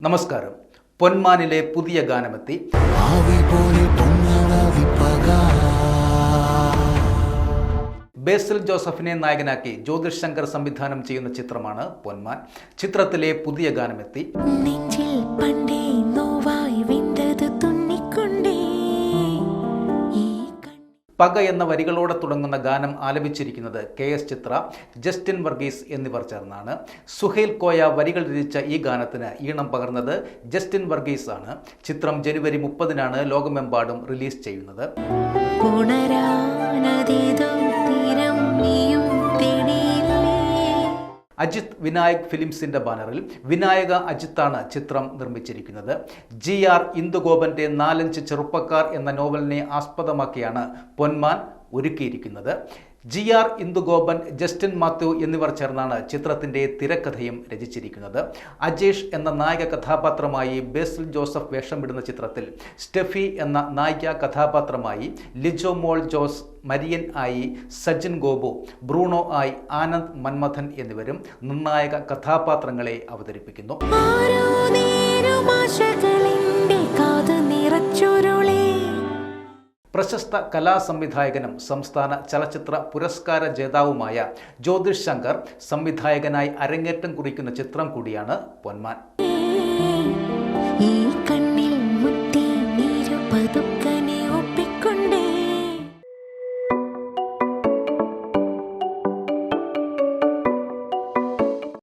നമസ്കാരം. പൊന്മാനിലെ പുതിയ ഗാനമെത്തി. ബേസിൽ ജോസഫിനെ നായകനാക്കി ജ്യോതിഷ് ശങ്കർ സംവിധാനം ചെയ്യുന്ന ചിത്രമാണ് പൊന്മാൻ. ചിത്രത്തിലെ പുതിയ ഗാനമെത്തി. പക എന്ന വരികളോടെ തുടങ്ങുന്ന ഗാനം ആലപിച്ചിരിക്കുന്നത് KS ചിത്ര, ജസ്റ്റിൻ വർഗീസ് എന്നിവർ ചേർന്നാണ്. സുഹൈൽ കോയ വരികൾ രചിച്ച ഈ ഗാനത്തിന് ഈണം പകർന്നത് ജസ്റ്റിൻ വർഗീസ് ആണ്. ചിത്രം ജനുവരി 30-നാണ് ലോകമെമ്പാടും റിലീസ് ചെയ്യുന്നത്. അജിത് വിനായക് ഫിലിംസിന്റെ ബാനറിൽ വിനായക അജിത്താണ് ചിത്രം നിർമ്മിച്ചിരിക്കുന്നത്. GR ഇന്ദുഗോപന്റെ 4-5 ചെറുപ്പക്കാർ എന്ന നോവലിനെ ആസ്പദമാക്കിയാണ് പൊന്മാൻ ഒരുക്കിയിരിക്കുന്നത്. GR ഇന്ദുഗോപൻ, ജസ്റ്റിൻ മാത്യു എന്നിവർ ചേർന്നാണ് ചിത്രത്തിന്റെ തിരക്കഥയും രചിച്ചിരിക്കുന്നത്. അജേഷ് എന്ന നായക കഥാപാത്രമായി ബേസിൽ ജോസഫ് വേഷമിടുന്ന ചിത്രത്തിൽ സ്റ്റെഫി എന്ന നായിക കഥാപാത്രമായി ലിജോ മോൾ ജോസ്, മരിയൻ ആയി സജിൻ ഗോപു, ബ്രൂണോ ആയി ആനന്ദ് മന്മഥൻ എന്നിവരും നിർണായക കഥാപാത്രങ്ങളെ അവതരിപ്പിക്കുന്നു. പ്രശസ്ത കലാസംവിധായകനും സംസ്ഥാന ചലച്ചിത്ര പുരസ്കാര ജേതാവുമായ ജ്യോതിഷ് ശങ്കർ സംവിധായകനായി അരങ്ങേറ്റം കുറിക്കുന്ന ചിത്രം കൂടിയാണ് പൊന്മാൻ.